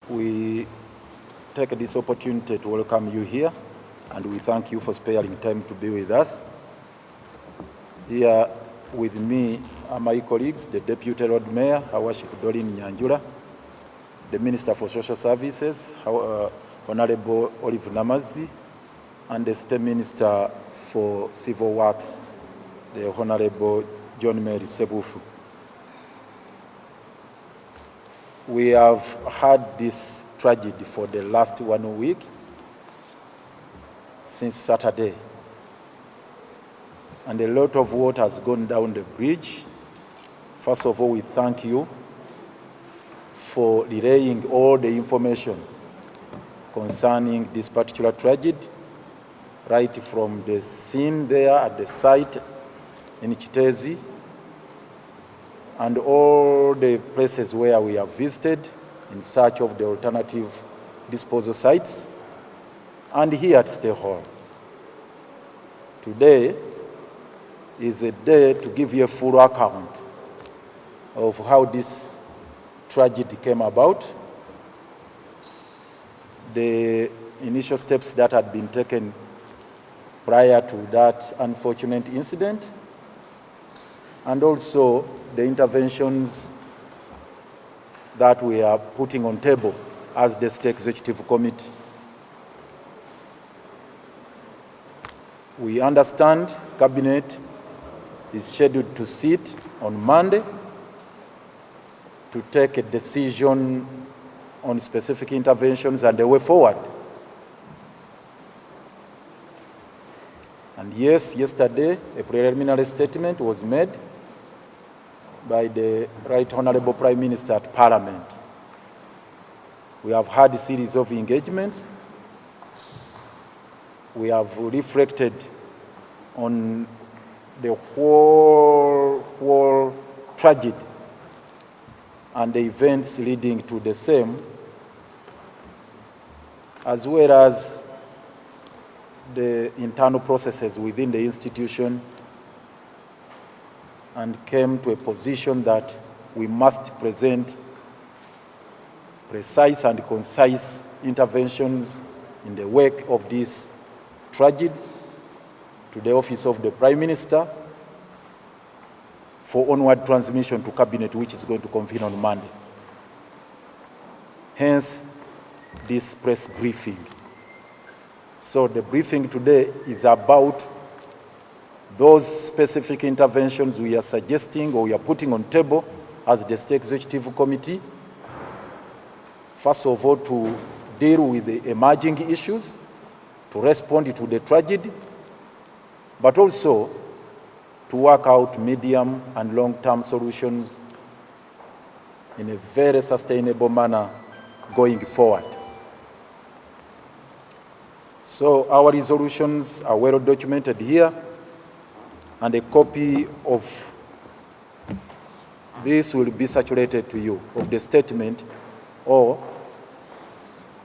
we take this opportunity to welcome you here, and we thank you for sparing time to be with us. Here with me are my colleagues, the Deputy Lord Mayor, Her Worship Doreen Nyanjula, the Minister for Social Services, Honorable Olive Namazi, and the State Minister for Civil Works, the Honorable John Mary Sebufu. We have had this tragedy for the last 1 week, since Saturday. And a lot of water has gone down the bridge. First of all, we thank you for relaying all the information concerning this particular tragedy, right from the scene there at the site in Kiteezi, and all the places where we have visited in search of the alternative disposal sites, and here at State Hall. Today is a day to give you a full account of how this tragedy came about, the initial steps that had been taken prior to that unfortunate incident, and also the interventions that we are putting on table as the State Executive Committee. We understand Cabinet is scheduled to sit on Monday to take a decision on specific interventions and the way forward. And yes, yesterday a preliminary statement was made by the Right Honorable Prime Minister at Parliament. We have had a series of engagements. We have reflected on the whole tragedy and the events leading to the same, as well as the internal processes within the institution, and came to a position that we must present precise and concise interventions in the wake of this tragedy to the Office of the Prime Minister for onward transmission to Cabinet, which is going to convene on Monday. Hence, this press briefing. So the briefing today is about those specific interventions we are suggesting or we are putting on table as the State Executive Committee. First of all, to deal with the emerging issues, to respond to the tragedy, but also to work out medium and long-term solutions in a very sustainable manner going forward. So our resolutions are well documented here, and a copy of this will be circulated to you, of the statement or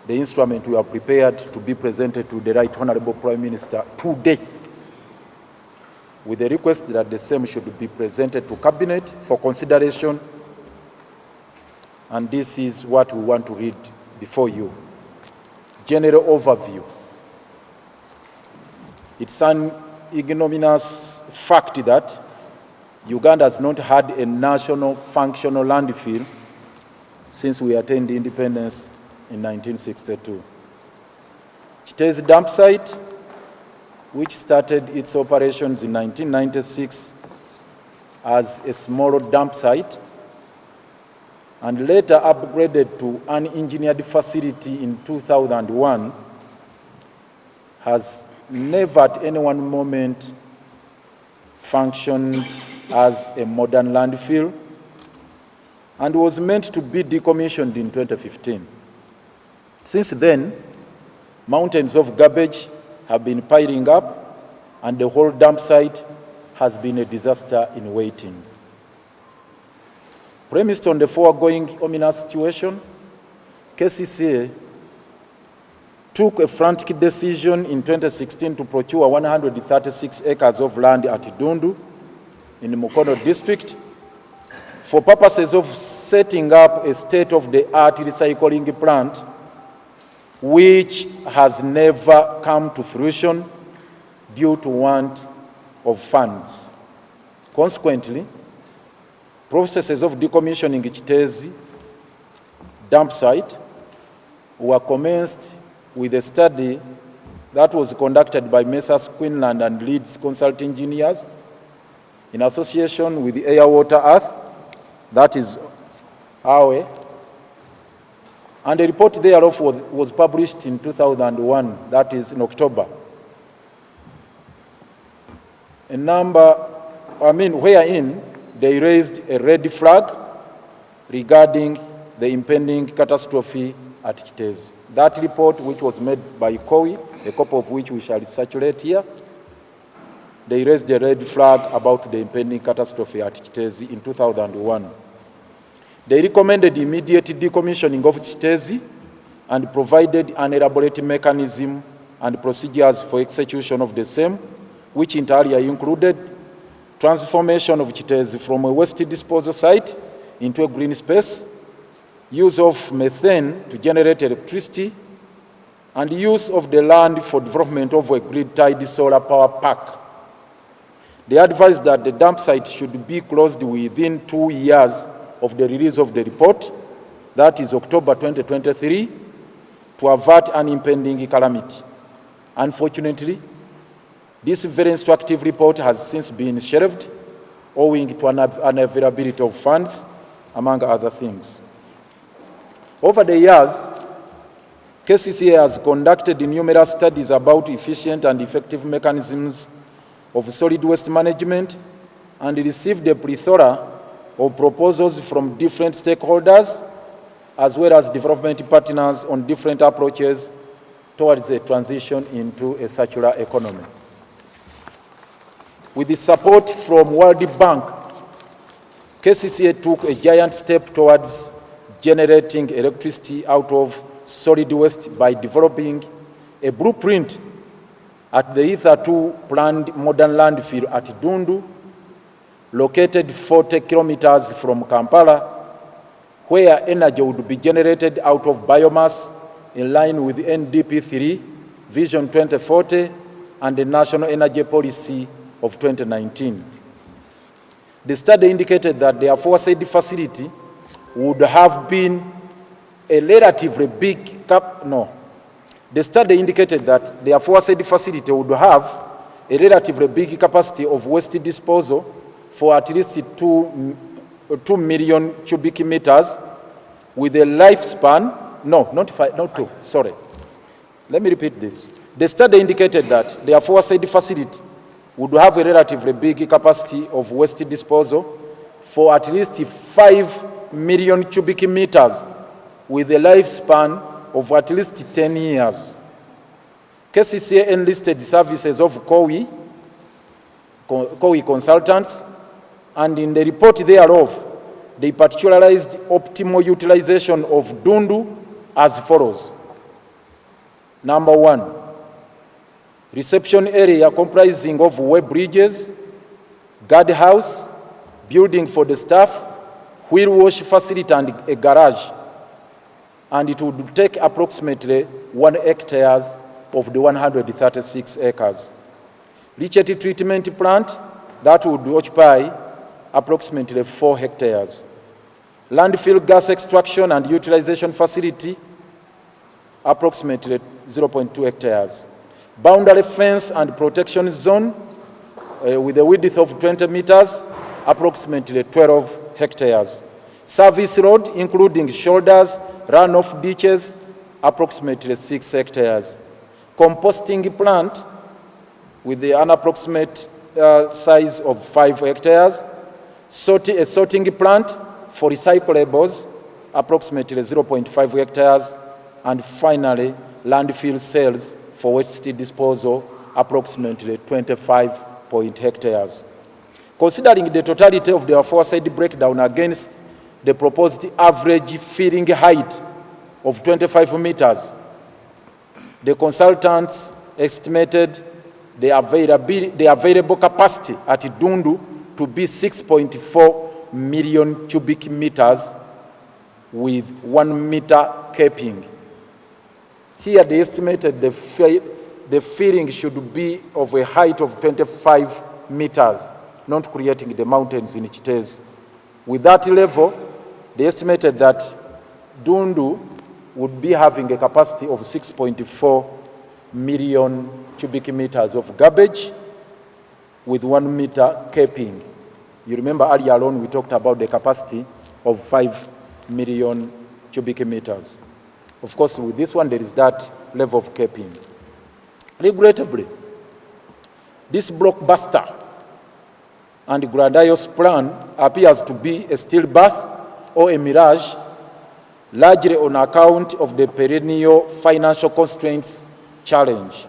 the instrument we have prepared to be presented to the Right Honorable Prime Minister today, with the request that the same should be presented to Cabinet for consideration. And this is what we want to read before you. General overview. It's an ignominious fact that Uganda has not had a national functional landfill since we attained independence in 1962. Kiteezi dumpsite, which started its operations in 1996 as a small dump site and later upgraded to an engineered facility in 2001, has never at any one moment functioned as a modern landfill and was meant to be decommissioned in 2015. Since then, mountains of garbage have been piling up and the whole dump site has been a disaster in waiting. Premised on the foregoing ominous situation, KCCA took a frantic decision in 2016 to procure 136 acres of land at Dundu in the Mukono district for purposes of setting up a state-of-the-art recycling plant, which has never come to fruition due to want of funds. Consequently, processes of decommissioning Kiteezi dumpsite were commenced with a study that was conducted by Messrs. Queensland and Leeds Consult Engineers in association with Air, Water, Earth, that is AWE, and a report thereof was published in 2001, that is in October. Wherein they raised a red flag regarding the impending catastrophe at Kiteezi. That report, which was made by COWI, a copy of which we shall circulate here, they raised a red flag about the impending catastrophe at Kiteezi in 2001. They recommended immediate decommissioning of Kiteezi and provided an elaborate mechanism and procedures for execution of the same, which entirely included transformation of Kiteezi from a waste disposal site into a green space, use of methane to generate electricity, and use of the land for development of a grid-tied solar power park. They advised that the dump site should be closed within 2 years of the release of the report, that is October 2023, to avert an impending calamity. Unfortunately, this very instructive report has since been shelved owing to unavailability of funds, among other things. Over the years, KCCA has conducted numerous studies about efficient and effective mechanisms of solid waste management and received a plethora of proposals from different stakeholders as well as development partners on different approaches towards a transition into a circular economy. With the support from World Bank, KCCA took a giant step towards generating electricity out of solid waste by developing a blueprint at the Ether 2 planned modern landfill at Dundu, located 40 kilometers from Kampala, where energy would be generated out of biomass in line with NDP 3, Vision 2040, and the National Energy Policy of 2019. The study indicated that the aforesaid facility would have been a relatively big The study indicated that the aforesaid facility would have a relatively big capacity of waste disposal for at least 2 million cubic meters with a lifespan, Let me repeat this. The study indicated that the aforesaid facility would have a relatively big capacity of waste disposal for at least 5 million cubic meters with a lifespan of at least 10 years. KCCA enlisted the services of COWI consultants, and in the report thereof, they particularized optimal utilization of Dundu as follows. Number 1, reception area comprising of web bridges, guard house, building for the staff, wheel wash facility, and a garage. And it would take approximately 1 hectare of the 136 acres. Leachate treatment plant, that would occupy approximately 4 hectares. Landfill gas extraction and utilization facility, approximately 0.2 hectares. Boundary fence and protection zone with a width of 20 meters, approximately 12 hectares. Service road, including shoulders, runoff ditches, approximately 6 hectares. Composting plant with an approximate size of 5 hectares. A sorting plant for recyclables, approximately 0.5 hectares. And finally, landfill cells for waste disposal, approximately 25 hectares. Considering the totality of the aforesaid breakdown against the proposed average filling height of 25 meters, the consultants estimated the available capacity at Dundu to be 6.4 million cubic meters with 1 meter capping. Here they estimated the filling should be of a height of 25 meters, not creating the mountains in Kiteezi. With that level, they estimated that Dundu would be having a capacity of 6.4 million cubic meters of garbage with 1 meter capping. You remember earlier on we talked about the capacity of 5 million cubic meters. Of course, with this one, there is that level of capping. Regrettably, this blockbuster and grandiose plan appears to be a stillbirth or a mirage, largely on account of the perennial financial constraints challenge.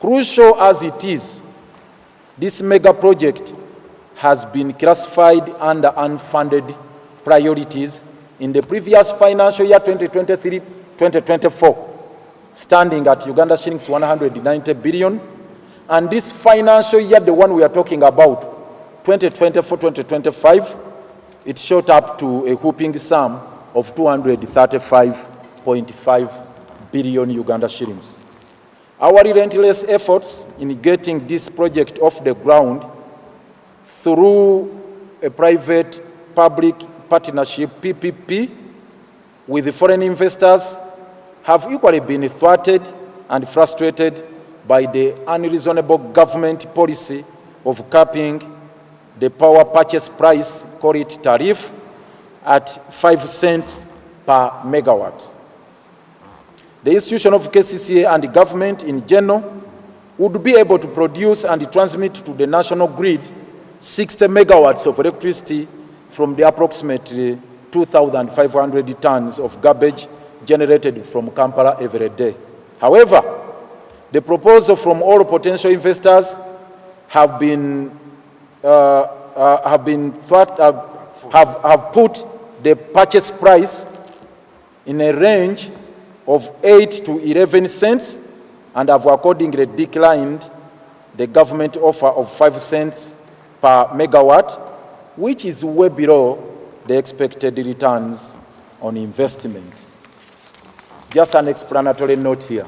Crucial as it is, this mega project has been classified under unfunded priorities in the previous financial year 2023-2024, standing at Uganda shillings 190 billion. And this financial year, the one we are talking about, 2024-2025, it shot up to a whooping sum of 235.5 billion Uganda shillings. Our relentless efforts in getting this project off the ground through a private-public partnership, PPP, with the foreign investors have equally been thwarted and frustrated by the unreasonable government policy of capping the power purchase price, call it tariff, at 5 cents per megawatt. The institution of KCCA and the government in general would be able to produce and transmit to the national grid 60 megawatts of electricity from the approximately 2,500 tons of garbage generated from Kampala every day. However, the proposal from all potential investors have put the purchase price in a range of 8 to 11 cents and have accordingly declined the government offer of 5 cents per megawatt, which is way below the expected returns on investment. Just an explanatory note here.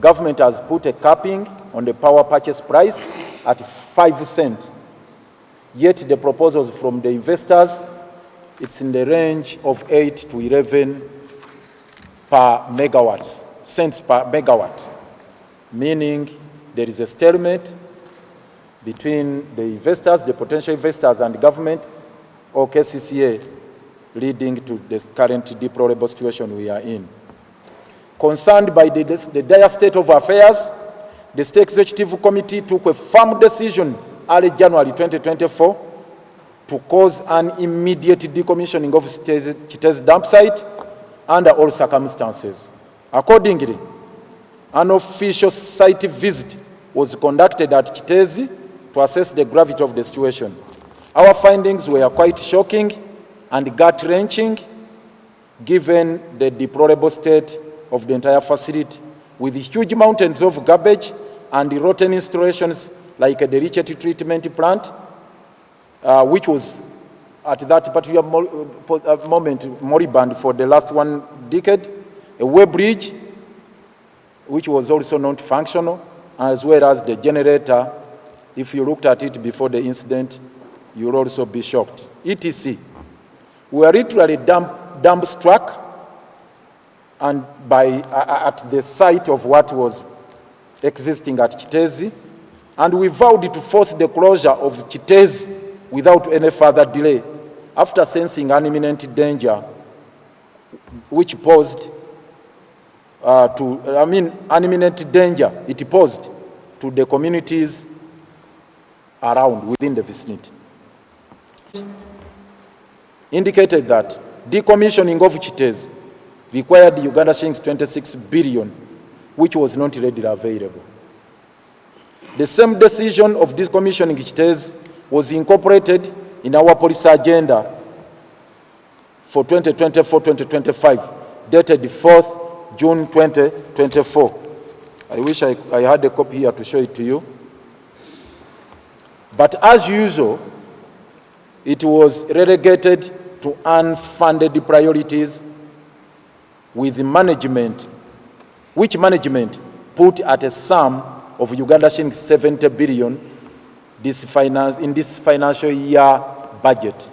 Government has put a capping on the power purchase price at 5 cents. Yet the proposals from the investors, it's in the range of 8 to 11 cents per megawatt, meaning there is a stalemate between the investors, the potential investors, and the government or KCCA, leading to the current deplorable situation we are in. Concerned by the dire state of affairs, the State Executive Committee took a firm decision early January 2024 to cause an immediate decommissioning of Kiteezi dumpsite under all circumstances. Accordingly, an official site visit was conducted at Kiteezi to assess the gravity of the situation. Our findings were quite shocking and gut-wrenching, given the deplorable state of the entire facility, with huge mountains of garbage and rotten installations like the leachate treatment plant, which was at that particular moment moribund for the last 1 decade, a way bridge, which was also not functional, as well as the generator. If you looked at it before the incident, you will also be shocked. ETC. We were literally dumbstruck and at the site of what was existing at Kiteezi, and we vowed to force the closure of Kiteezi without any further delay, after sensing an imminent danger, which posed an imminent danger it posed to the communities around within the vicinity. Indicated that decommissioning of Kiteezi required Uganda shillings 26 billion, which was not readily available. The same decision of decommissioning Kiteezi was incorporated in our policy agenda for 2024-2025, dated 4th June 2024. I wish I had a copy here to show it to you. But as usual, it was relegated to unfunded priorities with management, which management put at a sum of Uganda shillings 70 billion in this financial year budget.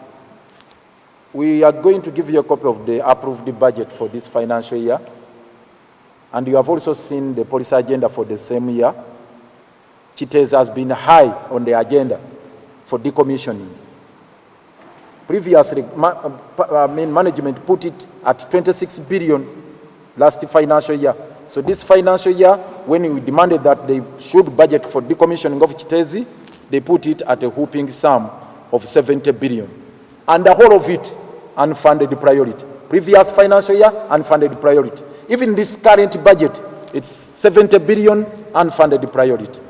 We are going to give you a copy of the approved budget for this financial year, and you have also seen the policy agenda for the same year. Kiteezi has been high on the agenda for decommissioning. Previously, management put it at 26 billion last financial year. So this financial year, when we demanded that they should budget for decommissioning of Kiteezi, they put it at a whooping sum of 70 billion. And the whole of it, unfunded priority. Previous financial year, unfunded priority. Even this current budget, it's 70 billion unfunded priority.